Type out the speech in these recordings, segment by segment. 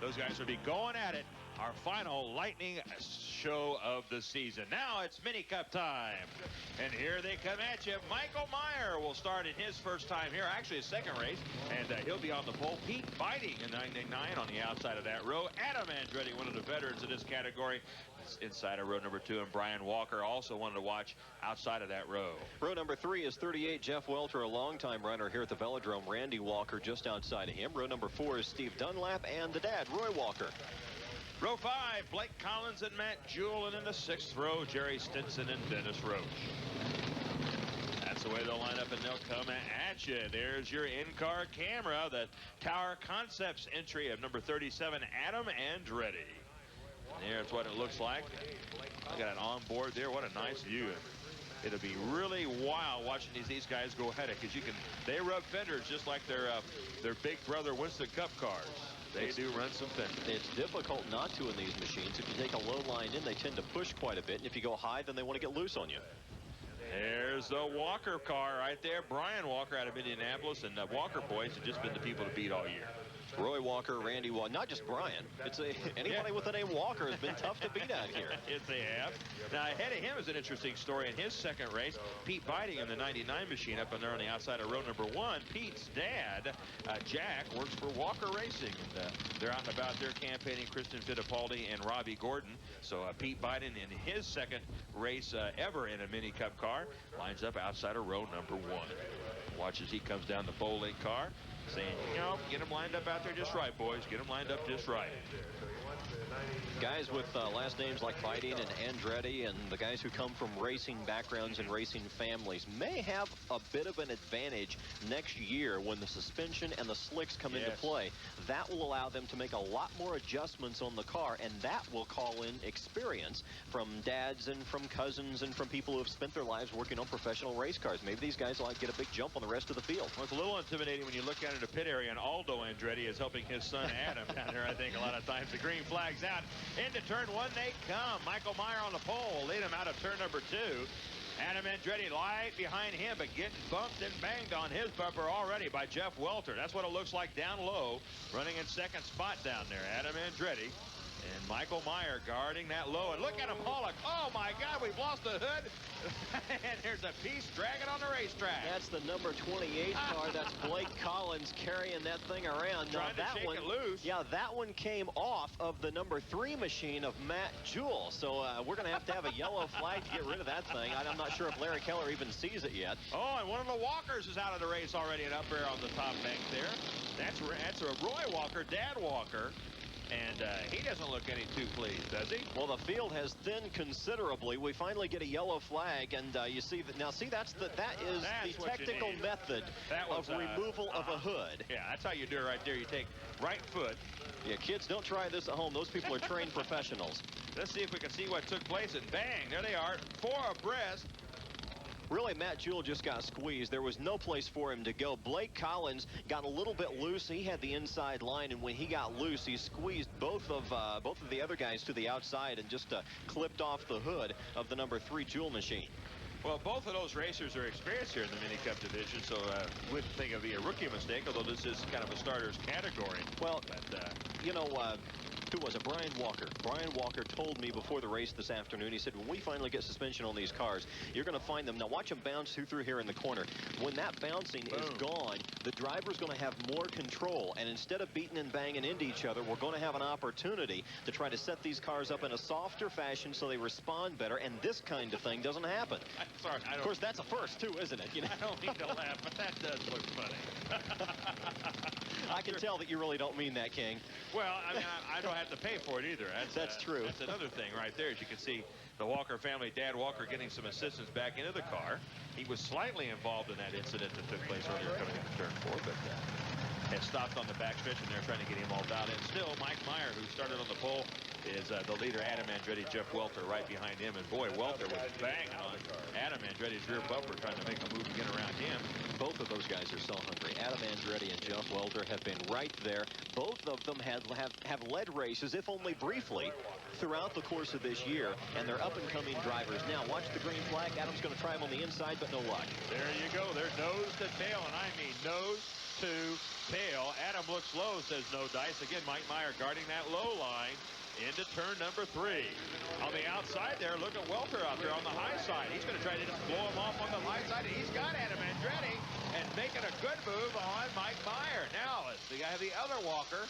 Those guys will be going at it. Our final lightning show of the season. Now it's Mini Cup time. And here they come at you. Michael Meyer will start in his first time here, actually his second race. And he'll be on the pole. Pete Biting in 99 on the outside of that row. Adam Andretti, one of the veterans in this category, inside of row number 2. And Brian Walker also wanted to watch outside of that row. Row number 3 is 38, Jeff Welter, a longtime runner here at the velodrome. Randy Walker just outside of him. Row number 4 is Steve Dunlap and the dad, Roy Walker. Row 5, Blake Collins and Matt Jewell. And in the 6th row, Jerry Stinson and Dennis Roche. That's the way they'll line up, and they'll come at you. There's your in-car camera, the Tower Concepts entry of number 37, Adam Andretti. There's what it looks like. I got it on board there. What a nice view. It'll be really wild watching these guys go at it, because they rub fenders just like their big brother Winston Cup cars. They do run some fenders. It's difficult not to in these machines. If you take a low line in, they tend to push quite a bit, and if you go high, then they want to get loose on you. There's the Walker car right there. Brian Walker out of Indianapolis, and the Walker boys have just been the people to beat all year. Roy Walker, Randy Walker, not just Brian. It's anybody with the name Walker has been tough to beat out here. Yes, they have. Now, ahead of him is an interesting story in his second race. Pete Biting in the 99 machine up in there on the outside of row number 1. Pete's dad, Jack, works for Walker Racing. And, they're out and about there campaigning Kristen Fittipaldi and Robbie Gordon. So Pete Biting in his second race ever in a Mini Cup car lines up outside of row number 1. Watch as he comes down the bowling car, saying, you know, get them lined up out there just right, boys. Get them lined up just right. Guys with last names like Biting and Andretti, and the guys who come from racing backgrounds and racing families may have a bit of an advantage next year when the suspension and the slicks come into play. That will allow them to make a lot more adjustments on the car, and that will call in experience from dads and from cousins and from people who have spent their lives working on professional race cars. Maybe these guys will get a big jump on the rest of the field. Well, it's a little intimidating when you look out in the pit area, and Aldo Andretti is helping his son Adam down there. I think a lot of times the green flag's out. Into turn 1 they come. Michael Meyer on the pole will lead him out of turn number 2. Adam Andretti right behind him, but getting bumped and banged on his bumper already by Jeff Welter. That's what it looks like down low, running in second spot down there. Adam Andretti and Michael Meyer guarding that low. And look at him haul it. Oh, my God, we've lost the hood. And there's a piece dragging on the racetrack. That's the number 28 car. That's Blake Collins carrying that thing around. Trying to shake it loose. Yeah, that one came off of the number 3 machine of Matt Jewell. So we're going to have a yellow flag to get rid of that thing. I'm not sure if Larry Keller even sees it yet. Oh, and one of the Walkers is out of the race already and up there on the top bank there. That's a Roy Walker, Dad Walker. And he doesn't look any too pleased, does he? Well, the field has thinned considerably. We finally get a yellow flag, and you see that now. See, that is the technical method of removal of a hood. Yeah, that's how you do it right there. You take right foot. Yeah, kids, don't try this at home. Those people are trained professionals. Let's see if we can see what took place, and bang, there they are, 4 abreast. Really, Matt Jewell just got squeezed. There was no place for him to go. Blake Collins got a little bit loose. He had the inside line, and when he got loose, he squeezed both of the other guys to the outside and just clipped off the hood of the number 3 Jewell machine. Well, both of those racers are experienced here in the Mini Cup division, so wouldn't think it would be a rookie mistake, although this is kind of a starter's category. Well, but, you know, who was it? Brian Walker. Brian Walker told me before the race this afternoon, he said, when we finally get suspension on these cars, you're going to find them. Now, watch them bounce through here in the corner. When that bouncing is gone, the driver's going to have more control. And instead of beating and banging into each other, we're going to have an opportunity to try to set these cars up in a softer fashion so they respond better. And this kind of thing doesn't happen. Sorry, of course, that's a first, too, isn't it? You know? I don't mean to laugh, but that does look funny. I can tell that you really don't mean that, King. Well, I mean, I don't have to pay for it either. That's true. That's another thing right there. As you can see, the Walker family, Dad Walker, getting some assistance back into the car. He was slightly involved in that incident that took place earlier coming into turn 4, but had stopped on the back stretch, and they're trying to get him all dialed in. Still, Mike Meyer, who started on the pole, is the leader. Adam Andretti, Jeff Welter right behind him. And boy, Welter was banging on Adam Andretti's rear bumper, trying to make a move to get around him. Both of those guys are so hungry. Adam Andretti and Jeff Welter have been right there. Both of them have led races, if only briefly, throughout the course of this year, and they're up-and-coming drivers. Now, watch the green flag. Adam's going to try him on the inside, but no luck. There you go. They're nose to tail, and I mean nose 2, tail. Adam looks low, says no dice. Again, Mike Meyer guarding that low line into turn number 3. On the outside there, look at Welter out there on the high side. He's going to try to just blow him off on the high side. And he's got Adam Andretti and making a good move on Mike Meyer. Now, let's see, I have the other Walker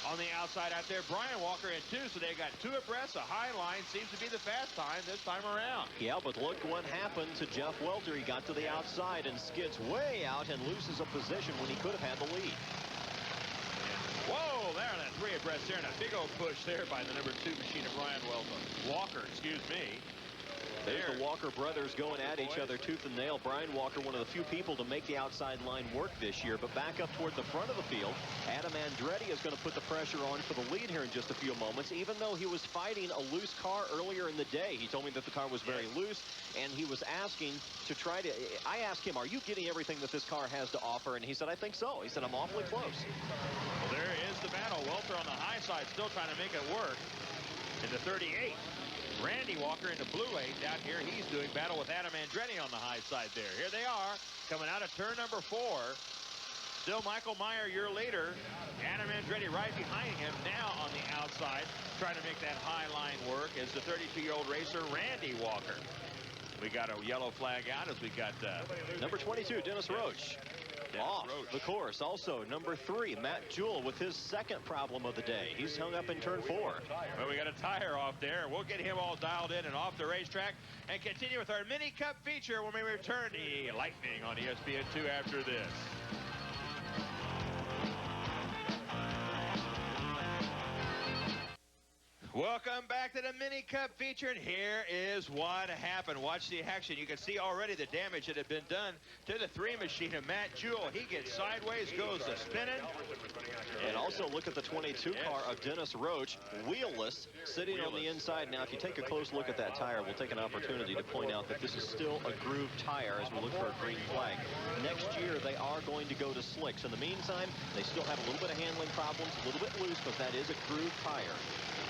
on the outside out there. Brian Walker in 2, so they got 2 abreast. A high line seems to be the fast time this time around. Yeah, but look what happened to Jeff Welter. He got to the outside and skids way out and loses a position when he could have had the lead. Whoa, there, that 3 abreast there, and a big old push there by the number 2 machine of Brian Walker, excuse me. There's the Walker brothers going at each other tooth and nail. Brian Walker, one of the few people to make the outside line work this year, but back up toward the front of the field. Adam Andretti is going to put the pressure on for the lead here in just a few moments, even though he was fighting a loose car earlier in the day. He told me that the car was very loose, and he was asking to try to... I asked him, are you getting everything that this car has to offer? And he said, I think so. He said, I'm awfully close. Well, there is the battle. Welter on the high side still trying to make it work. In the 38. Randy Walker into blue 8 down here. He's doing battle with Adam Andretti on the high side there. Here they are coming out of turn number 4. Still Michael Meyer, your leader. Adam Andretti right behind him now on the outside, trying to make that high line work is the 32-year-old racer Randy Walker. We got a yellow flag out as we got number 22, Dennis Roach. Off the course. Also, number 3, Matt Jewell with his second problem of the day. He's hung up in turn 4. Well, we got a tire off there. We'll get him all dialed in and off the racetrack and continue with our Mini Cup feature when we return to Lightning on ESPN2 after this. Welcome back to the Mini Cup feature, and here is what happened. Watch the action. You can see already the damage that had been done to the 3 machine of Matt Jewell. He gets sideways, goes to spinning. And also look at the 22 car of Dennis Roach, wheelless, sitting on the inside. Now, if you take a close look at that tire, we'll take an opportunity to point out that this is still a grooved tire as we look for a green flag. Next year, they are going to go to slicks. In the meantime, they still have a little bit of handling problems, a little bit loose, but that is a grooved tire.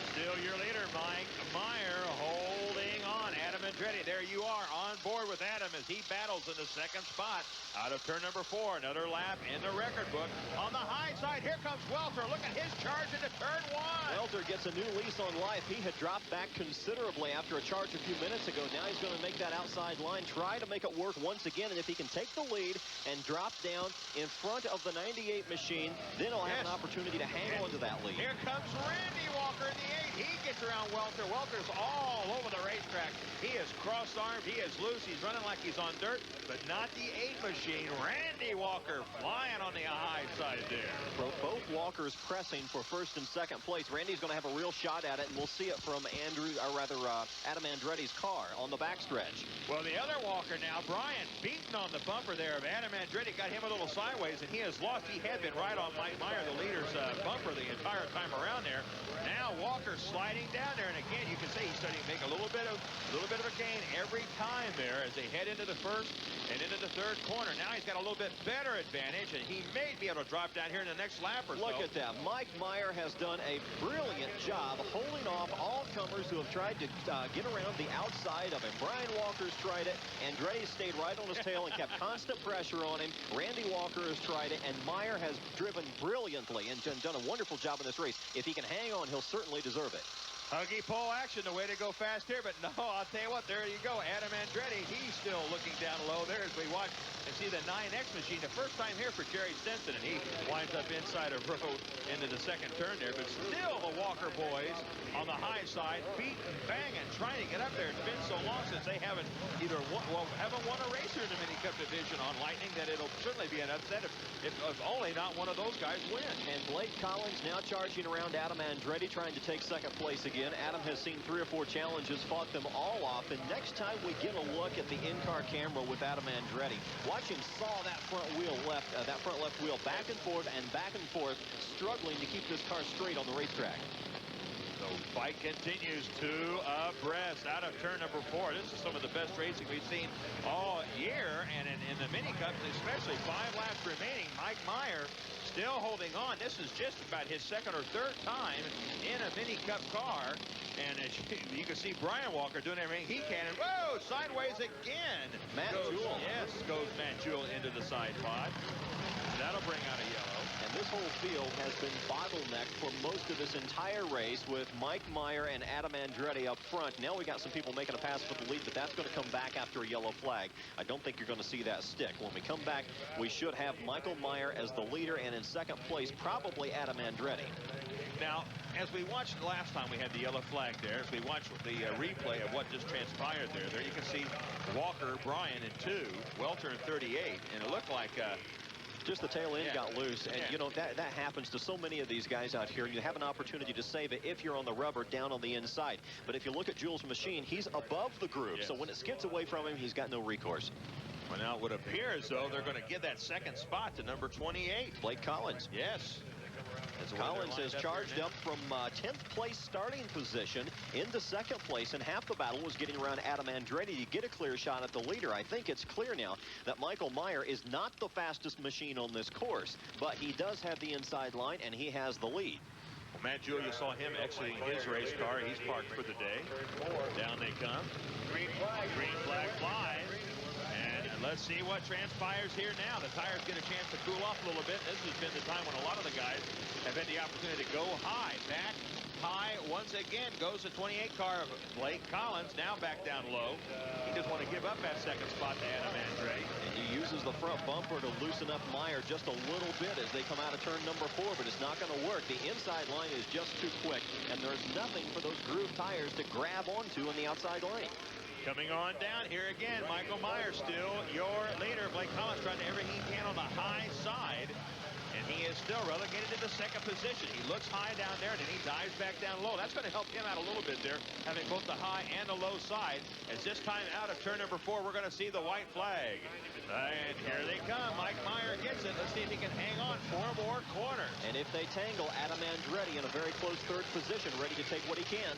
Still your leader, Mike Meyer, holding on. Adam Andretti, there you are, on board with Adam as he battles in the second spot. Out of turn number 4, another lap in the record book. On the high side, here comes Welter. Look at his charge into turn 1. Welter gets a new lease on life. He had dropped back considerably after a charge a few minutes ago. Now he's going to make that outside line, try to make it work once again. And if he can take the lead and drop down in front of the 98 machine, then he'll have an opportunity to hang on to that lead. Here comes Randy Walker in the 8. He gets around Welter. Welter's all over the racetrack. He is cross-armed. He is loose. He's running like he's on dirt, but not the 8 machine. Randy Walker flying on the high side there. Both Walkers pressing for first and second place. Randy's going to have a real shot at it, and we'll see it from Adam Andretti's car on the backstretch. Well, the other Walker now, Brian, beaten on the bumper there of Adam Andretti, got him a little sideways, and he has lost. He had been right on Mike Meyer, the leader's bumper the entire time around there. Now Walker sliding down there, and again, you can see he's starting to make a little bit of a gain every time there as they head into the first and into the third corner. Now he's got a little bit better advantage, and he may be able to drop down here in the next lap or so. Look at that. Mike Meyer has done a brilliant job holding off all comers who have tried to get around the outside of him. Brian Walker's tried it. Andretti stayed right on his tail and kept constant pressure on him. Randy Walker has tried it, and Meyer has driven brilliantly and done a wonderful job in this race. If he can hang on, he'll certainly deserve it. Huggy pole action, the way to go fast here, but no, I'll tell you what, there you go. Adam Andretti, he's still looking down low there as we watch and see the 9X machine. The first time here for Jerry Stinson, and he winds up inside of road into the second turn there, but still the Walker boys on the high side, beating, banging, trying to get up there. It's been so long since they haven't haven't won a racer in the Mini Cup division on Lightning that it'll certainly be an upset if only not one of those guys win. And Blake Collins now charging around Adam Andretti, trying to take second place again. Adam has seen 3 or 4 challenges, fought them all off, and next time we get a look at the in-car camera with Adam Andretti, watch him saw that front left wheel back and forth, struggling to keep this car straight on the racetrack. So fight continues, 2 abreast out of turn number 4. This is some of the best racing we've seen all year, and in the Mini Cups, especially 5 laps remaining. Mike Meyer still holding on. This is just about his second or third time in a mini cup car. And as you can see Brian Walker doing everything he can. And whoa, sideways again. Matt Jewell. Yes, goes Matt Jewell into the side pod. That'll bring out a yellow. And this whole field has been bottlenecked for most of this entire race with Mike Meyer and Adam Andretti up front. Now we got some people making a pass for the lead, but that's going to come back after a yellow flag. I don't think you're going to see that stick. When we come back, we should have Michael Meyer as the leader, and in second place, probably Adam Andretti. Now, as we watched last time we had the yellow flag there, as we watched the replay of what just transpired there you can see Walker, Brian in 2, Welter in 38, and it looked like just the tail end got loose, and you know that happens to so many of these guys out here. You have an opportunity to save it if you're on the rubber down on the inside. But if you look at Jewell's machine, he's above the groove, so when it skids away from him, he's got no recourse. Well, now it would appear as though they're going to give that second spot to number 28, Blake Collins. Yes. Collins has charged up from 10th place starting position into second place, and half the battle was getting around Adam Andretti to get a clear shot at the leader. I think it's clear now that Michael Meyer is not the fastest machine on this course, but he does have the inside line, and he has the lead. Well, Matt Jewell, you saw him exiting his race car. He's parked for the day. Down they come. Green flag flies. And let's see what transpires here now. The tires get a chance to cool off a little bit. This has been the time when a lot of the guys have had the opportunity to go high. Back high once again goes the 28 car of Blake Collins. Now back down low. He just want to give up that second spot to Adam Andretti. And he uses the front bumper to loosen up Meyer just a little bit as they come out of turn number 4, but it's not going to work. The inside line is just too quick, and there's nothing for those groove tires to grab onto in the outside lane. Coming on down here again, Michael Meyer still your leader. Blake Collins trying to do everything he can on the high side, and he is still relegated to the second position. He looks high down there, and then he dives back down low. That's going to help him out a little bit there, having both the high and the low side. As this time out of turn number 4, we're going to see the white flag. And here they come. Mike Meyer gets it. Let's see if he can hang on 4 more corners. And if they tangle, Adam Andretti in a very close third position, ready to take what he can.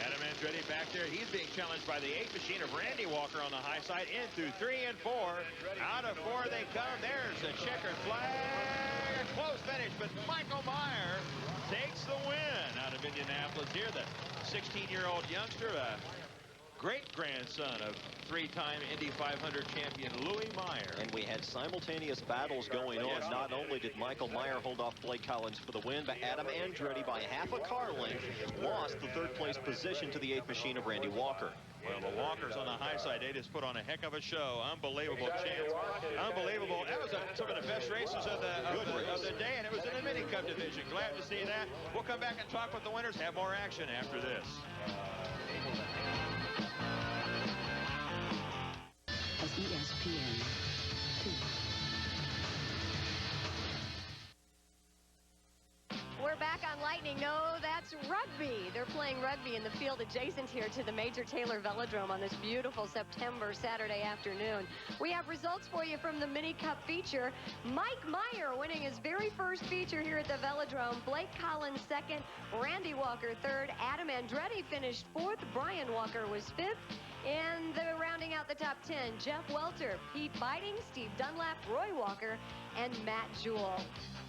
Adam Andretti back there. He's being challenged by the 8 machine of Randy Walker on the high side. In through 3 and 4. Out of 4 they come. There's the checkered flag. Close finish, but Michael Meyer takes the win out of Indianapolis here. The 16-year-old youngster, great-grandson of 3-time Indy 500 champion Louis Meyer. And we had simultaneous battles going on. Not only did Michael Meyer hold off Blake Collins for the win, but Adam Andretti, by half a car length, lost the 3rd place position to the 8th machine of Randy Walker. Well, the Walkers on the high side, they just put on a heck of a show. Unbelievable chance. Unbelievable. That was some of the best races of the day, and it was in the mini cup division. Glad to see that. We'll come back and talk with the winners. Have more action after this. As ESPN2. We're back on Lightning. No, that's rugby. They're playing rugby in the field adjacent here to the Major Taylor Velodrome on this beautiful Saturday afternoon. We have results for you from the Mini Cup feature. Mike Meyer winning his very first feature here at the Velodrome. Blake Collins 2nd, Randy Walker 3rd, Adam Andretti finished 4th, Brian Walker was 5th. And rounding out the top 10, Jeff Welter, Pete Biting, Steve Dunlap, Roy Walker, and Matt Jewell.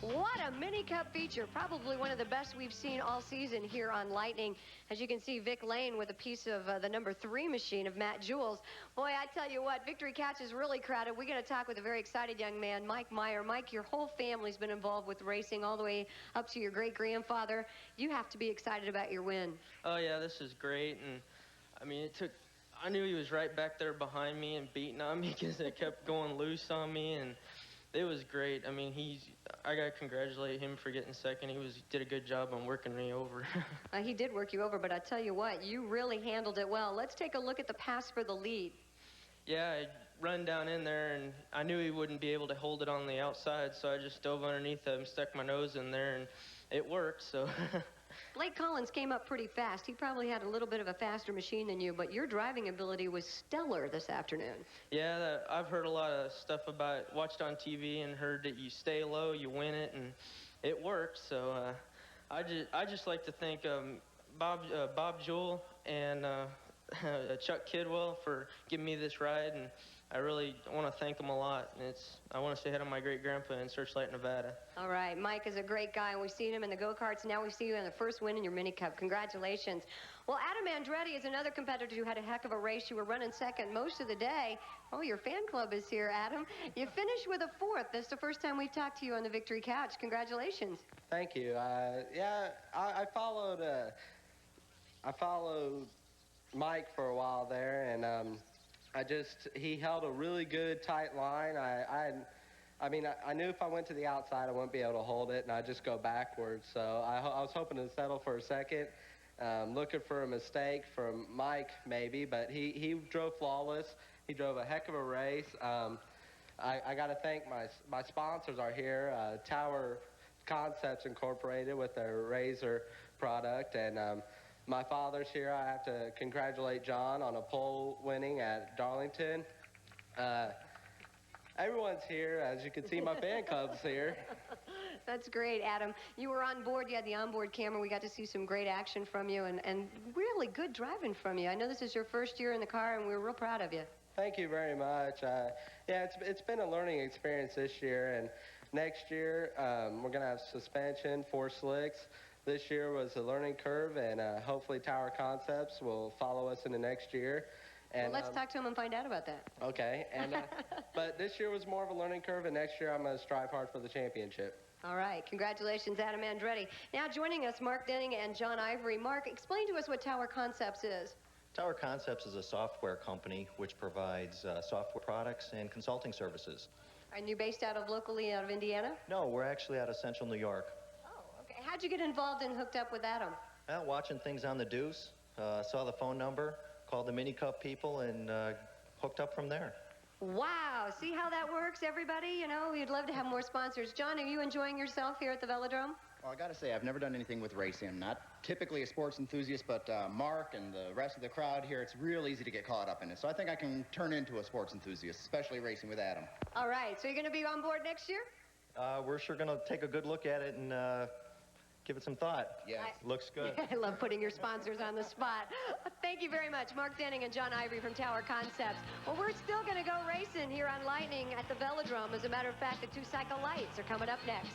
What a mini cup feature. Probably one of the best we've seen all season here on Lightning. As you can see, Vic Lane with a piece of the number 3 machine of Matt Jewell's. Boy, I tell you what, Victory Couch is really crowded. We're going to talk with a very excited young man, Mike Meyer. Mike, your whole family's been involved with racing all the way up to your great-grandfather. You have to be excited about your win. Oh, yeah, this is great. And, I mean, I knew he was right back there behind me and beating on me because it kept going loose on me, and it was great. I mean, I got to congratulate him for getting 2nd. He did a good job on working me over. He did work you over, but I tell you what, you really handled it well. Let's take a look at the pass for the lead. Yeah, I run down in there, and I knew he wouldn't be able to hold it on the outside, so I just dove underneath him, stuck my nose in there, and it worked, so... Blake Collins came up pretty fast. He probably had a little bit of a faster machine than you, but your driving ability was stellar this afternoon. Yeah, I've heard a lot of stuff about, watched on TV and heard that you stay low, you win it, and it works. So I just like to thank Bob Jewell and Chuck Kidwell for giving me this ride, and I really want to thank him a lot. And I want to say hi to my great-grandpa in Searchlight, Nevada. All right, Mike is a great guy, and we've seen him in the go-karts. Now we see you in the first win in your mini cup. Congratulations. Well, Adam Andretti is another competitor who had a heck of a race. You were running second most of the day. Oh, your fan club is here, Adam. You finished with a 4th. That's the first time we've talked to you on the Victory Couch. Congratulations. Thank you. Yeah, I followed Mike for a while there, and he held a really good tight line. I mean, I knew if I went to the outside, I wouldn't be able to hold it, and I'd just go backwards. So I was hoping to settle for a second, looking for a mistake from Mike maybe, but he drove flawless. He drove a heck of a race. I got to thank my sponsors are here, Tower Concepts Incorporated with their Razor product, and my father's here. I have to congratulate John on a pole winning at Darlington. Everyone's here. As you can see, my fan club's here. That's great, Adam. You were on board. You had the onboard camera. We got to see some great action from you and really good driving from you. I know this is your first year in the car, and we're real proud of you. Thank you very much. Yeah, it's been a learning experience this year, and next year we're going to have suspension, 4 slicks. This year was a learning curve, and hopefully Tower Concepts will follow us in the next year. And, well, let's talk to him and find out about that. Okay. And but this year was more of a learning curve, and next year I'm going to strive hard for the championship. All right. Congratulations, Adam Andretti. Now joining us, Mark Denning and John Ivory. Mark, explain to us what Tower Concepts is. Tower Concepts is a software company which provides software products and consulting services. Are you based locally out of Indiana? No, we're actually out of Central New York. How'd you get involved and hooked up with Adam? Watching things on the Deuce, saw the phone number, called the Mini Cup people, and hooked up from there. Wow. See how that works, everybody? You know, we'd love to have more sponsors. John, are you enjoying yourself here at the velodrome? Well, I got to say, I've never done anything with racing. I'm not typically a sports enthusiast, but Mark and the rest of the crowd here, it's real easy to get caught up in it. So I think I can turn into a sports enthusiast, especially racing with Adam. All right. So you're going to be on board next year? We're sure going to take a good look at it and give it some thought. Yes. Looks good. I love putting your sponsors on the spot. Thank you very much, Mark Denning and John Ivory from Tower Concepts. Well, we're still going to go racing here on Lightning at the velodrome. As a matter of fact, the 2-cycle lights are coming up next.